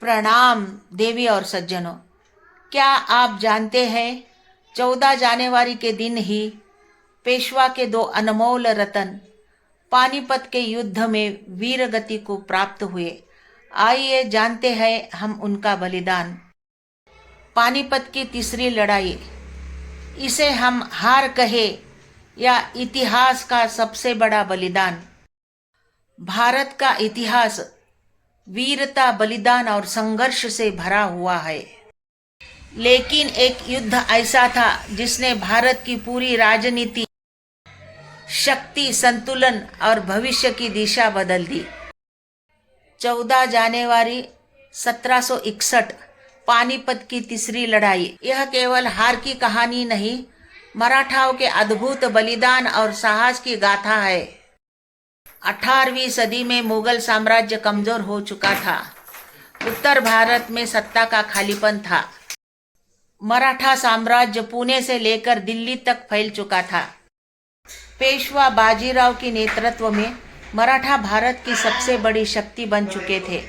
प्रणाम देवी और सज्जनों। क्या आप जानते हैं 14 जनवरी के दिन ही पेशवा के दो अनमोल रतन पानीपत के युद्ध में वीर गति को प्राप्त हुए। आइए जानते हैं हम उनका बलिदान। पानीपत की तीसरी लड़ाई, इसे हम हार कहे या इतिहास का सबसे बड़ा बलिदान। भारत का इतिहास वीरता, बलिदान और संघर्ष से भरा हुआ है, लेकिन एक युद्ध ऐसा था जिसने भारत की पूरी राजनीति, शक्ति संतुलन और भविष्य की दिशा बदल दी। 14 जनवरी 1761 पानीपत की तीसरी लड़ाई, यह केवल हार की कहानी नहीं, मराठाओं के अद्भुत बलिदान और साहस की गाथा है। 18वीं सदी में मुगल साम्राज्य कमजोर हो चुका था। उत्तर भारत में सत्ता का खालीपन था। मराठा साम्राज्य पुणे से लेकर दिल्ली तक फैल चुका था। पेशवा बाजीराव के नेतृत्व में मराठा भारत की सबसे बड़ी शक्ति बन चुके थे।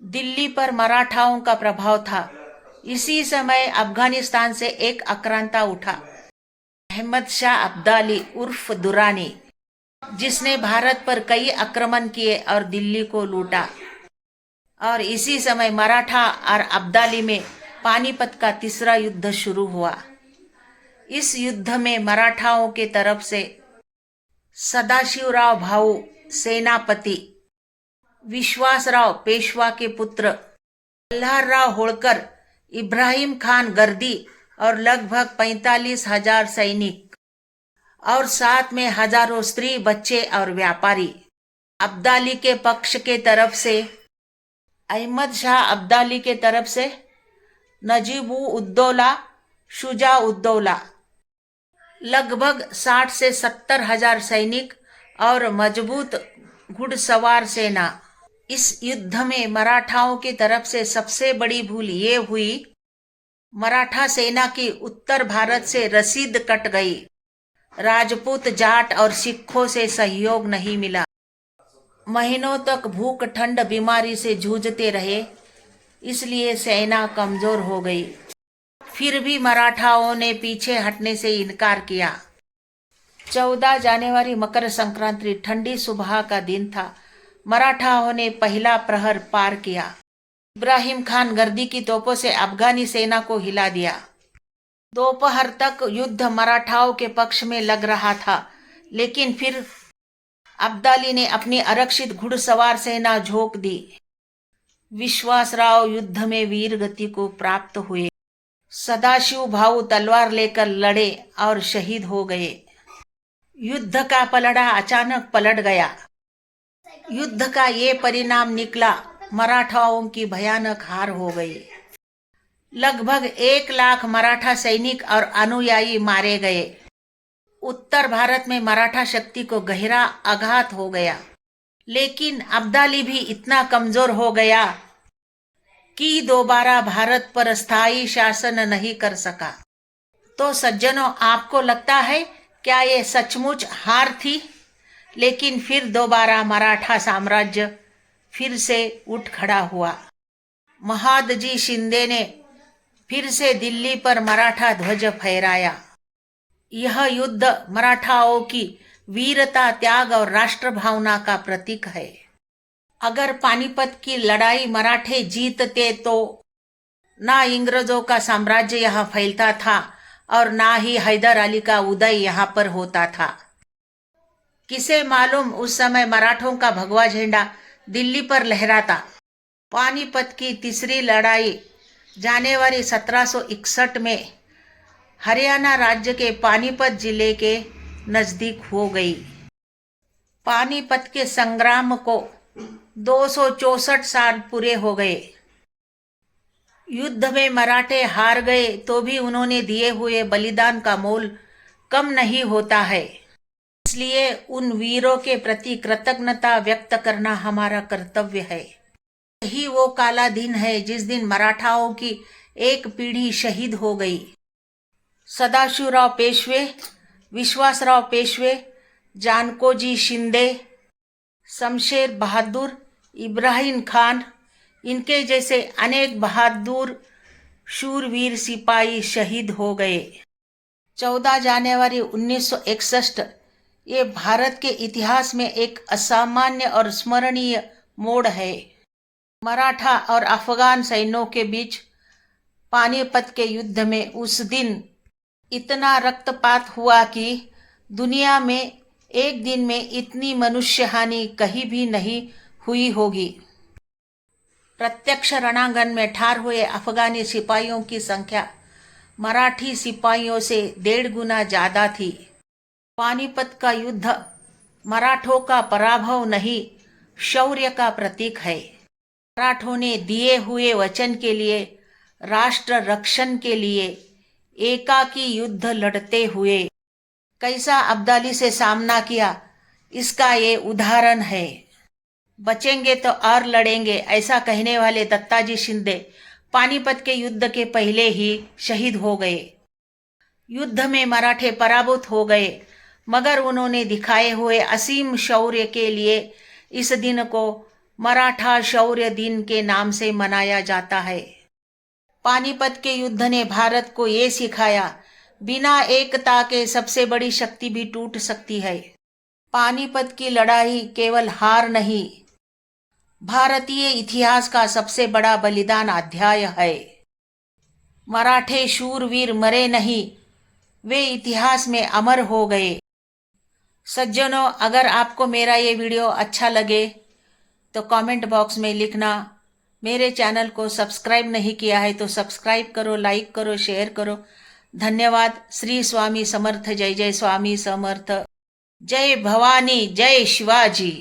दिल्ली पर मराठाओं का प्रभाव था। इसी समय अफगानिस्तान से एक आक्रांता उठा, अहमद शाह अब्दाली उर्फ दुरानी, जिसने भारत पर कई आक्रमण किए और दिल्ली को लूटा। और इसी समय मराठा और अब्दाली में पानीपत का तीसरा युद्ध शुरू हुआ। इस युद्ध में मराठाओं के तरफ से सदाशिवराव भाऊ सेनापति, विश्वासराव पेशवा के पुत्र, मल्हारराव होळकर, इब्राहिम खान गर्दी और लगभग 45,000 सैनिक और साथ में हजारों स्त्री, बच्चे और व्यापारी। अब्दाली के पक्ष के तरफ से अहमद शाह अब्दाली के तरफ से नजीब-उद-दौला, शुजा-उद-दौला, लगभग 60 से 70,000 सैनिक और मजबूत घुड़सवार सेना। इस युद्ध में मराठाओं की तरफ से सबसे बड़ी भूल ये हुई, मराठा सेना की उत्तर भारत से रसीद कट गई। राजपूत, जाट और सिखों से सहयोग नहीं मिला। महीनों तक भूख, ठंड, बीमारी से जूझते रहे, इसलिए सेना कमजोर हो गई। फिर भी मराठाओं ने पीछे हटने से इनकार किया। 14 जनवरी मकर संक्रांति ठंडी सुबह का दिन था। मराठाओं ने पहला प्रहर पार किया। इब्राहिम खान गर्दी की तोपों से अफगानी सेना को हिला दिया। दोपहर तक युद्ध मराठाओं के पक्ष में लग रहा था, लेकिन फिर अब्दाली ने अपनी आरक्षित घुड़सवार सेना झोंक दी। विश्वासराव युद्ध में वीर गति को प्राप्त हुए। सदाशिव भाऊ तलवार लेकर लड़े और शहीद हो गए। युद्ध का पलड़ा अचानक पलट गया। युद्ध का ये परिणाम निकला, मराठाओं की भयानक हार हो गई। लगभग 1 लाख मराठा सैनिक और अनुयायी मारे गए। उत्तर भारत में मराठा शक्ति को गहरा आघात हो गया, लेकिन अब्दाली भी इतना कमजोर हो गया कि दोबारा भारत पर स्थायी शासन नहीं कर सका। तो सज्जनों, आपको लगता है क्या ये सचमुच हार थी? लेकिन फिर दोबारा मराठा साम्राज्य फिर से उठ खड़ा हुआ। महादजी शिंदे ने फिर से दिल्ली पर मराठा ध्वज फहराया। यह युद्ध मराठाओं की वीरता, त्याग और राष्ट्र भावना का प्रतीक है। अगर पानीपत की लड़ाई मराठे जीतते तो ना अंग्रेजों का साम्राज्य यहाँ फैलता था और ना ही हैदर अली का उदय यहाँ पर होता था। किसे मालूम उस समय मराठों का भगवा झंडा दिल्ली पर लहराता। पानीपत की तीसरी लड़ाई जनवरी 1761 में हरियाणा राज्य के पानीपत जिले के नजदीक हो गई। पानीपत के संग्राम को 264 साल पूरे हो गए। युद्ध में मराठे हार गए तो भी उन्होंने दिए हुए बलिदान का मोल कम नहीं होता है। इसलिए उन वीरों के प्रति कृतज्ञता व्यक्त करना हमारा कर्तव्य है। यही वो काला दिन है जिस दिन मराठाओं की एक पीढ़ी शहीद हो गई। सदाशिवराव पेशवे, विश्वासराव पेशवे, जानकोजी शिंदे, शमशेर बहादुर, इब्राहिम खान, इनके जैसे अनेक बहादुर शूरवीर सिपाही शहीद हो गए। 14 जनवरी 1961 ये भारत के इतिहास में एक असामान्य और स्मरणीय मोड़ है। मराठा और अफगान सैन्यों के बीच पानीपत के युद्ध में उस दिन इतना रक्तपात हुआ कि दुनिया में एक दिन में इतनी मनुष्य हानि कहीं भी नहीं हुई होगी। प्रत्यक्ष रणांगन में ठार हुए अफगानी सिपाहियों की संख्या मराठी सिपाहियों से 1.5 गुना ज्यादा थी। पानीपत का युद्ध मराठों का पराभव नहीं, शौर्य का प्रतीक है। मराठों ने दिए हुए वचन के लिए, राष्ट्र रक्षण के लिए एकाकी युद्ध लड़ते हुए कैसा अब्दाली से सामना किया, इसका ये उदाहरण है। बचेंगे तो और लड़ेंगे, ऐसा कहने वाले दत्ताजी शिंदे पानीपत के युद्ध के पहले ही शहीद हो गए। युद्ध में मराठे पराभूत हो गए, मगर उन्होंने दिखाए हुए असीम शौर्य के लिए इस दिन को मराठा शौर्य दिन के नाम से मनाया जाता है। पानीपत के युद्ध ने भारत को ये सिखाया, बिना एकता के सबसे बड़ी शक्ति भी टूट सकती है। पानीपत की लड़ाई केवल हार नहीं, भारतीय इतिहास का सबसे बड़ा बलिदान अध्याय है। मराठे शूरवीर मरे नहीं, वे इतिहास में अमर हो गए। सज्जनों, अगर आपको मेरा ये वीडियो अच्छा लगे तो कमेंट बॉक्स में लिखना। मेरे चैनल को सब्सक्राइब नहीं किया है तो सब्सक्राइब करो, लाइक करो, शेयर करो। धन्यवाद। श्री स्वामी समर्थ। जय जय स्वामी समर्थ। जय भवानी, जय शिवाजी।